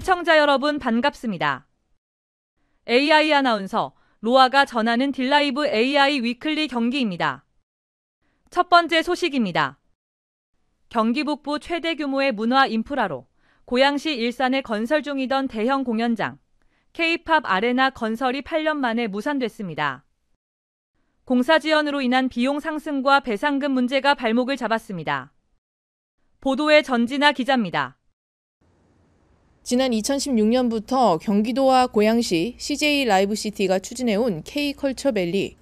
시청자 여러분 반갑습니다. AI 아나운서 로아가 전하는 딜라이브 AI 위클리 경기입니다. 첫 번째 소식입니다. 경기 북부 최대 규모의 문화 인프라로 고양시 일산에 건설 중이던 대형 공연장 K-팝 아레나 건설이 8년 만에 무산됐습니다. 공사 지연으로 인한 비용 상승과 배상금 문제가 발목을 잡았습니다. 보도의 전진아 기자입니다. 지난 2016년부터 경기도와 고양시 CJ 라이브시티가 추진해온 K컬처밸리,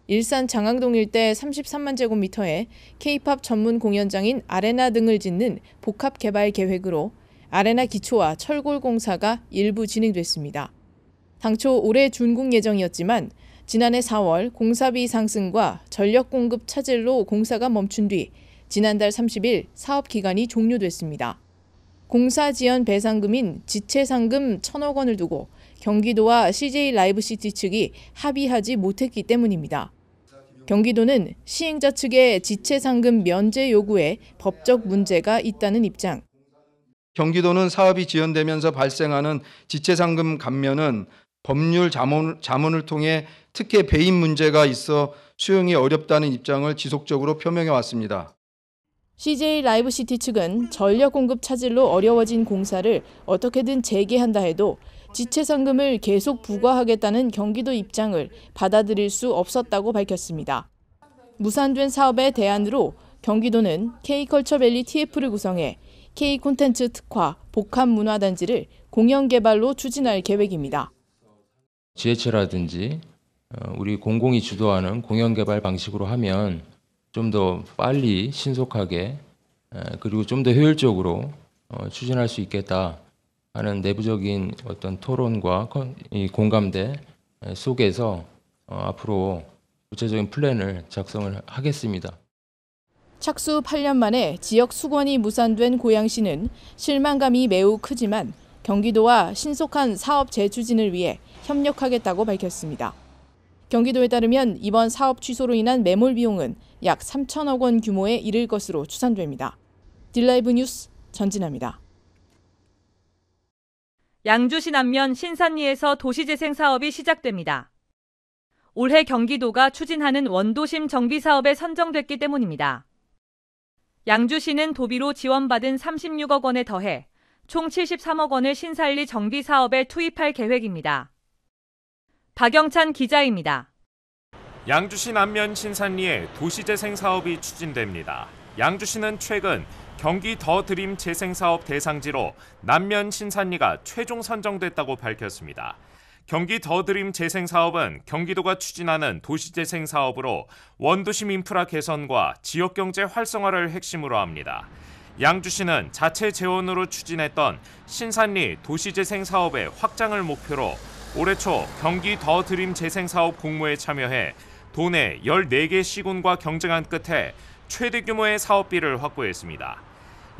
일산 장항동 일대 33만 제곱미터에 K-팝 전문 공연장인 아레나 등을 짓는 복합 개발 계획으로 아레나 기초와 철골 공사가 일부 진행됐습니다. 당초 올해 준공 예정이었지만 지난해 4월 공사비 상승과 전력 공급 차질로 공사가 멈춘 뒤 지난달 30일 사업 기간이 종료됐습니다. 공사 지연 배상금인 지체 상금 1,000억 원을 두고 경기도와 CJ 라이브시티 측이 합의하지 못했기 때문입니다. 경기도는 시행자 측의 지체 상금 면제 요구에 법적 문제가 있다는 입장. 경기도는 사업이 지연되면서 발생하는 지체 상금 감면은 법률 자문을 통해 특혜 배임 문제가 있어 수용이 어렵다는 입장을 지속적으로 표명해 왔습니다. CJ 라이브시티 측은 전력 공급 차질로 어려워진 공사를 어떻게든 재개한다 해도 지체 상금을 계속 부과하겠다는 경기도 입장을 받아들일 수 없었다고 밝혔습니다. 무산된 사업의 대안으로 경기도는 K컬처밸리 TF를 구성해 K콘텐츠 특화 복합문화단지를 공연개발로 추진할 계획입니다. 지혜체라든지 우리 공공이 주도하는 공연개발 방식으로 하면 좀 더 빨리 신속하게 그리고 좀 더 효율적으로 추진할 수 있겠다 하는 내부적인 어떤 토론과 공감대 속에서 앞으로 구체적인 플랜을 작성을 하겠습니다. 착수 8년 만에 지역 수건이 무산된 고양시는 실망감이 매우 크지만 경기도와 신속한 사업 재추진을 위해 협력하겠다고 밝혔습니다. 경기도에 따르면 이번 사업 취소로 인한 매몰 비용은 약 3천억 원 규모에 이를 것으로 추산됩니다. 딜라이브 뉴스 전진아입니다. 양주시 남면 신산리에서 도시재생 사업이 시작됩니다. 올해 경기도가 추진하는 원도심 정비 사업에 선정됐기 때문입니다. 양주시는 도비로 지원받은 36억 원에 더해 총 73억 원을 신산리 정비 사업에 투입할 계획입니다. 박영찬 기자입니다. 양주시 남면 신산리에 도시재생 사업이 추진됩니다. 양주시는 최근 경기 더 드림 재생사업 대상지로 남면 신산리가 최종 선정됐다고 밝혔습니다. 경기 더 드림 재생사업은 경기도가 추진하는 도시재생 사업으로 원도심 인프라 개선과 지역경제 활성화를 핵심으로 합니다. 양주시는 자체 재원으로 추진했던 신산리 도시재생 사업의 확장을 목표로 올해 초 경기 더 드림 재생사업 공모에 참여해 도내 14개 시군과 경쟁한 끝에 최대 규모의 사업비를 확보했습니다.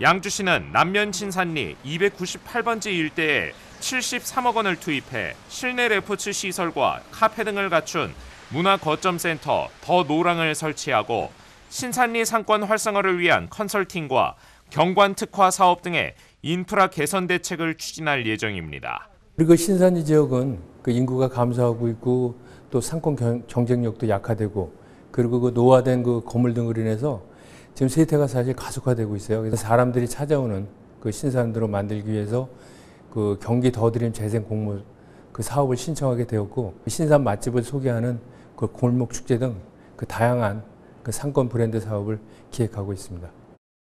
양주시는 남면 신산리 298번지 일대에 73억 원을 투입해 실내 레포츠 시설과 카페 등을 갖춘 문화 거점센터 더 노랑을 설치하고 신산리 상권 활성화를 위한 컨설팅과 경관 특화 사업 등의 인프라 개선 대책을 추진할 예정입니다. 그리고 신산리 지역은 그 인구가 감소하고 있고 또 상권 경쟁력도 약화되고 그리고 그 노화된 그 건물 등으로 인해서 지금 세태가 사실 가속화되고 있어요. 그래서 사람들이 찾아오는 그 신산리로 만들기 위해서 그 경기 더 드림 재생 공모 그 사업을 신청하게 되었고 신산 맛집을 소개하는 그 골목 축제 등 그 다양한 그 상권 브랜드 사업을 기획하고 있습니다.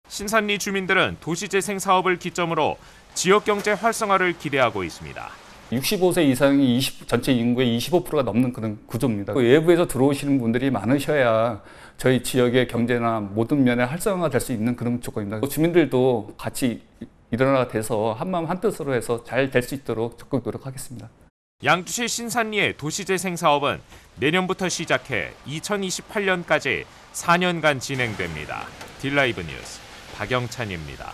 신산리 주민들은 도시재생 사업을 기점으로 지역 경제 활성화를 기대하고 있습니다. 65세 이상이 전체 인구의 25%가 넘는 그런 구조입니다. 외부에서 들어오시는 분들이 많으셔야 저희 지역의 경제나 모든 면에 활성화가 될 수 있는 그런 조건입니다. 주민들도 같이 일어나가 돼서 한마음 한뜻으로 해서 잘 될 수 있도록 적극 노력하겠습니다. 양주시 신산리의 도시재생 사업은 내년부터 시작해 2028년까지 4년간 진행됩니다. 딜라이브 뉴스 박영찬입니다.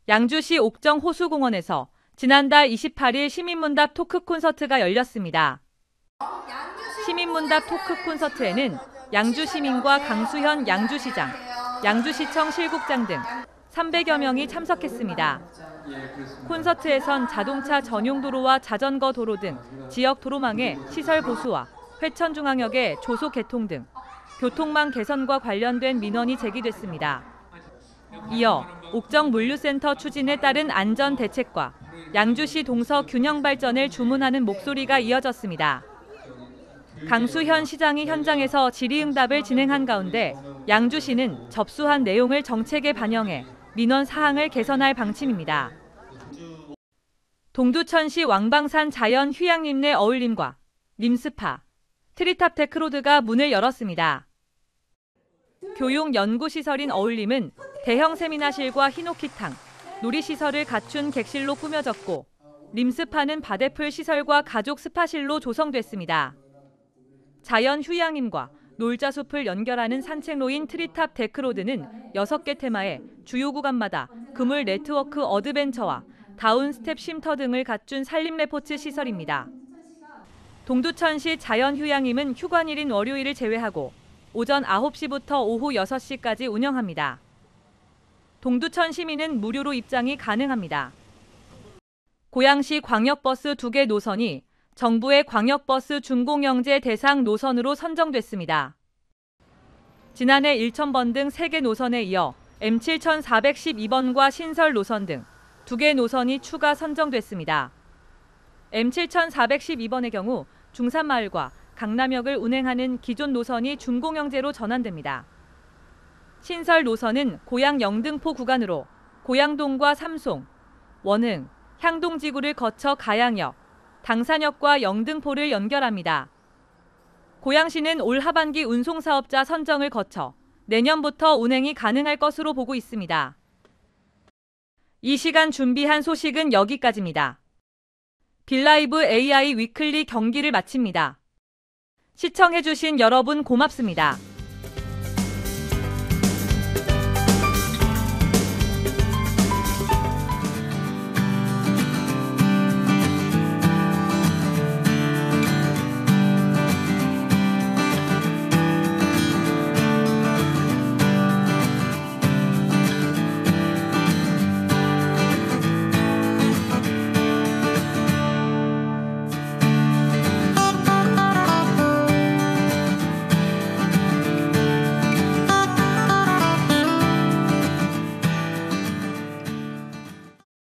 양주시 옥정 호수공원에서 지난달 28일 시민문답 토크 콘서트가 열렸습니다. 시민문답 토크 콘서트에는 양주 시민과 강수현 양주시장, 양주시청 실국장 등 300여 명이 참석했습니다. 콘서트에선 자동차 전용 도로와 자전거 도로 등 지역 도로망의 시설 보수와 회천중앙역의 조속 개통 등 교통망 개선과 관련된 민원이 제기됐습니다. 이어 옥정 물류센터 추진에 따른 안전 대책과 양주시 동서 균형 발전을 주문하는 목소리가 이어졌습니다. 강수현 시장이 현장에서 질의응답을 진행한 가운데 양주시는 접수한 내용을 정책에 반영해 민원 사항을 개선할 방침입니다. 동두천시 왕방산 자연 휴양림 내 어울림과 림스파, 트리탑 데크로드가 문을 열었습니다. 교육 연구시설인 어울림은 대형 세미나실과 히노키탕, 놀이시설을 갖춘 객실로 꾸며졌고 림스파는 바데풀 시설과 가족 스파실로 조성됐습니다. 자연 휴양림과 놀자숲을 연결하는 산책로인 트리탑 데크로드는 6개 테마에 주요 구간마다 그물 네트워크 어드벤처와 다운 스텝 쉼터 등을 갖춘 산림레포츠 시설입니다. 동두천시 자연휴양림은 휴관일인 월요일을 제외하고 오전 9시부터 오후 6시까지 운영합니다. 동두천 시민은 무료로 입장이 가능합니다. 고양시 광역버스 2개 노선이 정부의 광역버스 준공영제 대상 노선으로 선정됐습니다. 지난해 1000번 등 3개 노선에 이어 M7412번과 신설 노선 등 2개 노선이 추가 선정됐습니다. M7412번의 경우 중산마을과 강남역을 운행하는 기존 노선이 준공영제로 전환됩니다. 신설 노선은 고양 영등포 구간으로 고양동과 삼송, 원흥, 향동지구를 거쳐 가양역, 당산역과 영등포를 연결합니다. 고양시는 올 하반기 운송사업자 선정을 거쳐 내년부터 운행이 가능할 것으로 보고 있습니다. 이 시간 준비한 소식은 여기까지입니다. 빌라이브 AI 위클리 경기를 마칩니다. 시청해주신 여러분 고맙습니다.